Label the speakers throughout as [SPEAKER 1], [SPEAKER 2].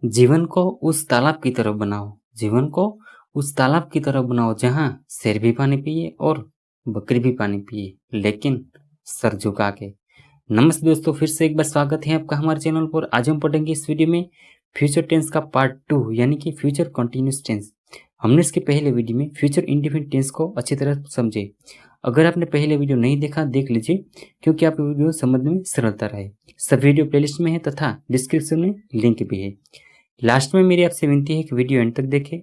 [SPEAKER 1] जीवन को उस तालाब की तरह बनाओ, जीवन को उस तालाब की तरह बनाओ जहां शेर भी पानी पिए और बकरी भी पानी पिए, लेकिन सर झुका के। नमस्ते दोस्तों, फिर से एक बार स्वागत है आपका हमारे चैनल पर। आज हम पढ़ेंगे इस वीडियो में फ्यूचर टेंस का पार्ट 2 यानी कि फ्यूचर कंटिन्यूस टेंस। हमने इसके पहले वीडियो में फ्यूचर इंडेफिनिट टेंस को अच्छी तरह समझे। अगर आपने पहले वीडियो नहीं देखा देख लीजिए, क्योंकि आपको वीडियो समझने में सरलता रहे। सब वीडियो प्लेलिस्ट में है तथा डिस्क्रिप्शन में लिंक भी है। लास्ट में मेरी आपसे विनती है कि वीडियो एंड तक देखें,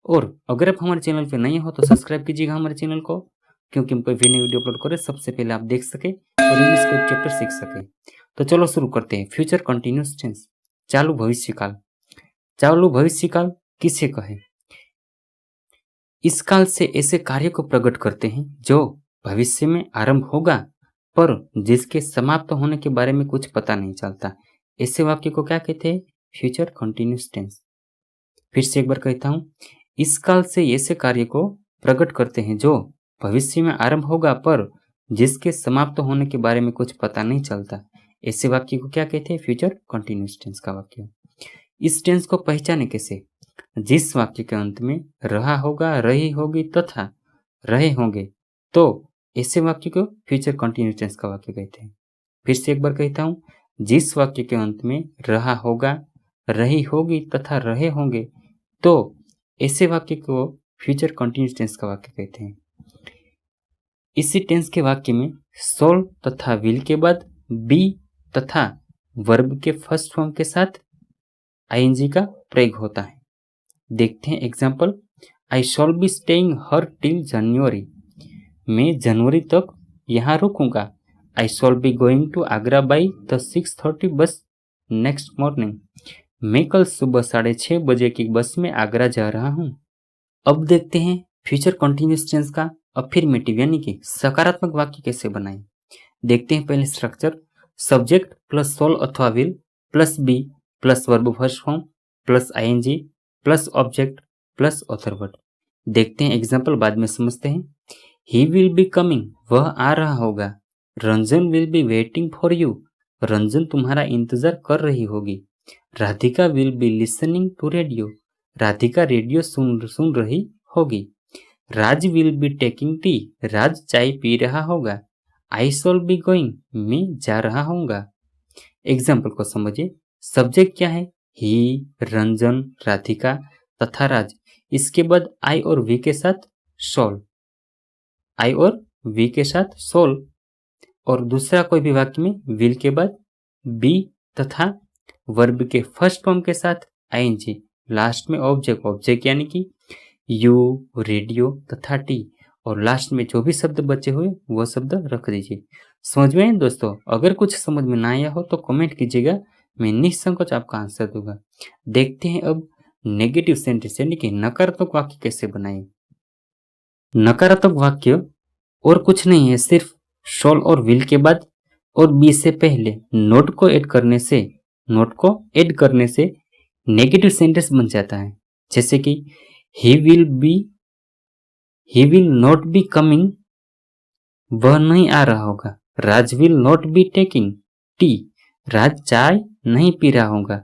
[SPEAKER 1] और अगर आप हमारे चैनल पर नए हो तो सब्सक्राइब कीजिएगा हमारे चैनल को, क्योंकि हम कोई भी नई वीडियो अपलोड करें सबसे पहले आप देख सके और इंग्लिश का चैप्टर सीख सके। तो चलो शुरू करते हैं। फ्यूचर कंटिन्यूस टेंस, चालू भविष्यकाल। चालू भविष्यकाल किसे कहे? इस काल से ऐसे कार्य को प्रकट करते हैं जो भविष्य में आरंभ होगा पर जिसके समाप्त होने के बारे में कुछ पता नहीं चलता। ऐसे वाक्य को क्या कहते हैं? Future continuous tense. फिर से एक बार कहता हूं, इस काल से ऐसे कार्य को प्रकट करते हैं जो भविष्य में आरंभ होगा पर जिसके समाप्त होने के बारे में कुछ पता नहीं चलता। ऐसे वाक्य को क्या कहते हैं? फ्यूचर कंटिन्यूस टेंस का वाक्य। इस टेंस को पहचाने कैसे? जिस वाक्य के अंत में रहा होगा, रही होगी तथा रहे होंगे, तो ऐसे वाक्य को फ्यूचर कंटिन्यूस टेंस का वाक्य कहते हैं। फिर से एक बार कहता हूं, जिस वाक्य के अंत में रहा होगा, रही होगी तथा रहे होंगे, तो ऐसे वाक्य को फ्यूचर कंटिन्यूस टेंस का वाक्य कहते हैं। इसी टेंस के वाक्य में सोल तथा विल के बाद बी तथा वर्ब के फर्स्ट फॉर्म के साथ आईएनजी का प्रयोग होता है। देखते हैं example. I shall be staying here till January. मैं जनवरी तक यहाँ रुकूंगा। I shall be going to Agra by the 6:30 bus next morning. मैं कल सुबह 6:30 बजे की बस में आगरा जा रहा हूँ। अब देखते हैं फ्यूचर कंटिन्यूस टेंस का अफर्मेटिव यानी कि सकारात्मक वाक्य कैसे बनाएं। देखते हैं पहले स्ट्रक्चर। सब्जेक्ट प्लस सोल अथवा will plus be plus verb first form plus ING plus object plus other word. देखते हैं एग्जाम्पल, बाद में समझते हैं। ही विल बी कमिंग, वह आ रहा होगा। Ranjan will be waiting for you, Ranjan तुम्हारा इंतजार कर रही होगी। Radhika will be listening to radio, Radhika radio सुन रही होगी। Raj will be taking tea, Raj चाय पी रहा होगा। आई शॉल बी गोइंग, मैं जा रहा हूँगा। एग्जाम्पल को समझिए। सब्जेक्ट क्या है? ही, रंजन, राधिका तथा राज। इसके बाद आई और वी के साथ शॉल, आई और वी के साथ शॉल, और दूसरा कोई भी वाक्य में विल के बाद बी तथा वर्ब के फर्स्ट फॉर्म के साथ आईएनजी, लास्ट में ऑब्जेक्ट, ऑब्जेक्ट यानी कि यू, रेडियो तथा टी, और लास्ट में जो भी शब्द बचे हुए वो शब्द रख दीजिए। समझ में आए दोस्तों? अगर कुछ समझ में ना आया हो तो कमेंट कीजिएगा, मैं निसंकोच आपका आंसर दूंगा। देखते हैं अब नेगेटिव सेंटेंस यानी कि नकारात्मक वाक्य कैसे बनाएं। नकारात्मक वाक्य और कुछ नहीं है, सिर्फ शॉल और विल के बाद और बी से पहले नोट को ऐड करने से नेगेटिव सेंटेंस बन जाता है। जैसे कि he will not be coming, वह नहीं आ रहा होगा। Raj will not be taking tea, Raj चाय नहीं पी रहा होगा।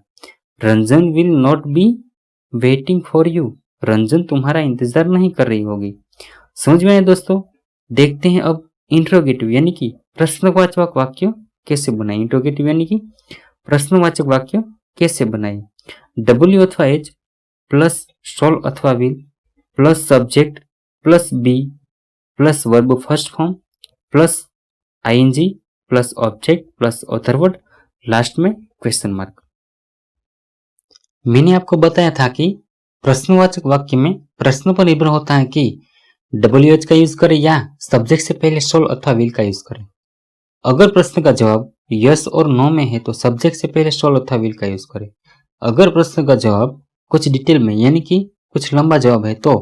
[SPEAKER 1] Ranjan will not be waiting for you, Ranjan तुम्हारा इंतजार नहीं कर रही होगी। समझ में आए दोस्तों? देखते हैं अब इंट्रोगेटिव यानी कि प्रश्नवाचक वाक्य कैसे बनाए। इंट्रोगेटिव यानी कि प्रश्नवाचक वाक्य कैसे बनाए। डब्ल्यू अथवा एच प्लस शॉल अथवा will plus subject plus be plus verb first form plus ING plus object plus other word, last में क्वेश्चन मार्क। मैंने आपको बताया था कि प्रश्नवाचक वाक्य में प्रश्न पर निर्भर होता है कि WH का यूज करें या सब्जेक्ट से पहले शॉल अथवा विल का यूज करें। अगर प्रश्न का जवाब यस और नो में है तो सब्जेक्ट से पहले शॉल अथवा विल का यूज करें। अगर प्रश्न का जवाब कुछ डिटेल में यानी कि कुछ लंबा जवाब है तो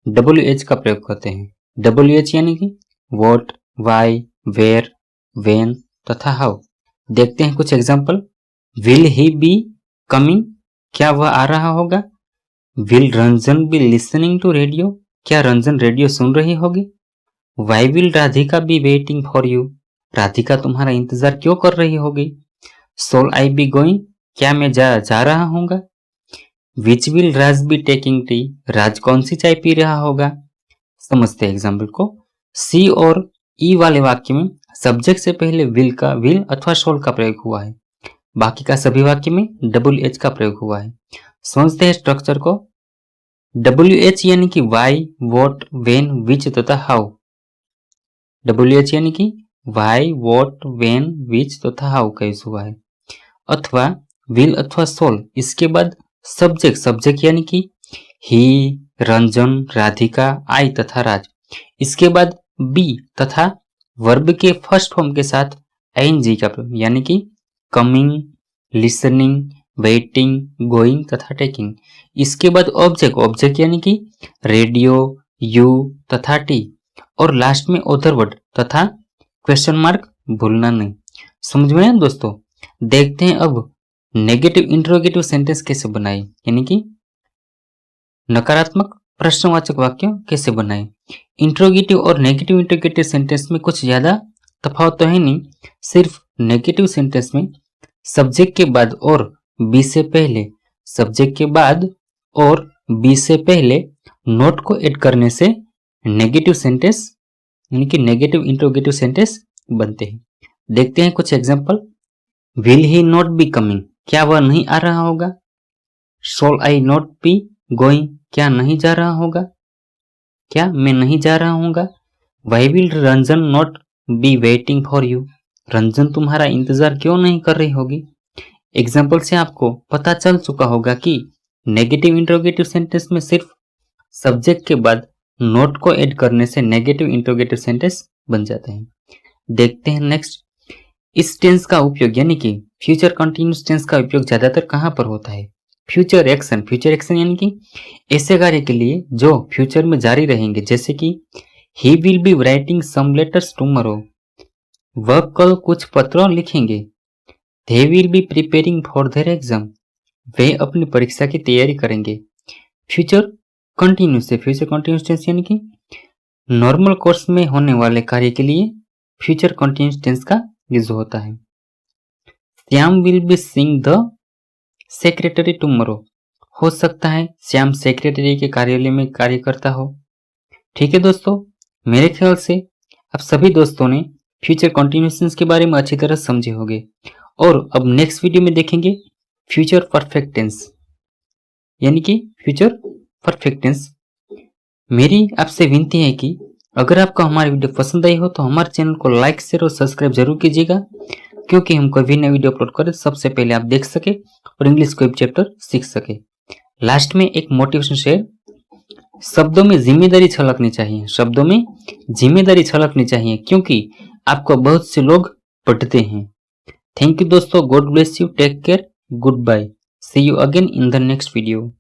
[SPEAKER 1] WH का प्रयोग करते हैं। WH यानी कि व्हाट, व्हाई, वेयर, व्हेन तथा हाउ। देखते हैं कुछ example. Will he be coming, क्या वह आ रहा होगा। Will Ranjan be listening to radio, क्या रंजन रेडियो सुन रही होगी। Why will Radhika be waiting for you, राधिका तुम्हारा इंतजार क्यों कर रही होगी। सोल आई बी गोइंग, क्या मैं जा रहा हूँगा। Which will Raj be taking tea, Raj कौन सी चाय पी रहा होगा। समझते हैं एग्जाम्पल को। सी और ई वाले वाक्य में सब्जेक्ट से पहले विल अथवा शोल का प्रयोग हुआ है, बाकी का सभी वाक्य में WH का प्रयोग हुआ है। समझते हैं स्ट्रक्चर को। WH यानी कि वाई, वॉट, वेन, विच तथा हाउ। WH यानी कि वाई, वॉट, वेन, विच तथा हाउ का यूज हुआ है। अथवा विल अथवा सोल, इसके बाद सब्जेक्ट यानी कि ही, रंजन, राधिका, आई तथा राज। इसके बाद बी तथा वर्ब के फर्स्ट फॉर्म के साथ ING का प्रयोग, यानी कि कमिंग, लिसनिंग, वेटिंग, गोइंग तथा टेकिंग। इसके बाद ऑब्जेक्ट यानी कि रेडियो, यू तथा टी। और लास्ट में ऑथर वर्ड तथा क्वेश्चन मार्क भूलना नहीं। समझ में आया दोस्तों। देखते हैं अब नेगेटिव इंट्रोगेटिव सेंटेंस कैसे बनाए, यानी कि नकारात्मक प्रश्नवाचक वाक्य कैसे बनाए। इंट्रोगेटिव और नेगेटिव इंट्रोगेटिव सेंटेंस में कुछ ज्यादा तफावत तो है नहीं, सिर्फ नेगेटिव सेंटेंस में सब्जेक्ट के बाद और बी से पहले, सब्जेक्ट के बाद और बी से पहले नोट को ऐड करने से नेगेटिव सेंटेंस यानी कि नेगेटिव इंट्रोगेटिव सेंटेंस बनते हैं। देखते हैं कुछ example. Will he not be coming, क्या वह नहीं आ रहा होगा। Shawl I not be going, क्या नहीं जा रहा होगा, क्या मैं नहीं जा रहा हूँगा। Why will Ranjan not be waiting for you, Ranjan तुम्हारा इंतजार क्यों नहीं कर रही होगी। एग्जाम्पल से आपको पता चल चुका होगा कि नेगेटिव इंट्रोगेटिव सेंटेंस में सिर्फ सब्जेक्ट के बाद नोट को ऐड करने से नेगेटिव इंट्रोगेटिव सेंटेंस बन जाते हैं। देखते हैं नेक्स्ट। इस टेंस का उपयोग यानी कि फ्यूचर कंटिन्यूअस टेंस का उपयोग ज्यादातर कहां पर होता है। फ्यूचर एक्शन यानी कि ऐसे कार्य के लिए जो फ्यूचर में जारी रहेंगे, जैसे कि he will be writing some letters tomorrow, वह कल कुछ पत्र लिखेंगे। They will be preparing for their exam, वे अपनी परीक्षा की तैयारी करेंगे। फ्यूचर कंटिन्यूअस टेंस यानी कि नॉर्मल कोर्स में होने वाले कार्य के लिए फ्यूचर कंटिन्यूअस टेंस का यूज होता है। Shyam will be seeing the secretary tomorrow, हो सकता है श्याम सेक्रेटरी के कार्यालय में कार्य करता हो। ठीक है दोस्तों, मेरे ख्याल से अब सभी दोस्तों ने फ्यूचर कंटिन्यूअस टेंस के बारे में अच्छी तरह समझे होंगे। और अब नेक्स्ट वीडियो में देखेंगे फ्यूचर परफेक्ट टेंस, यानी कि फ्यूचर परफेक्ट टेंस। मेरी आपसे विनती है कि अगर आपको हमारी वीडियो पसंद आई हो तो हमारे चैनल को लाइक, शेयर और सब्सक्राइब जरूर कीजिएगा, क्योंकि हम कोई भी नई वीडियो अपलोड करें सबसे पहले आप देख सके और इंग्लिश कोई चैप्टर सीख सके। लास्ट में एक मोटिवेशन शेयर, शब्दों में जिम्मेदारी छलकनी चाहिए, क्योंकि आपको बहुत से लोग पढ़ते हैं। थैंक यू दोस्तों, God bless you, take care, good bye, see you again in the next video.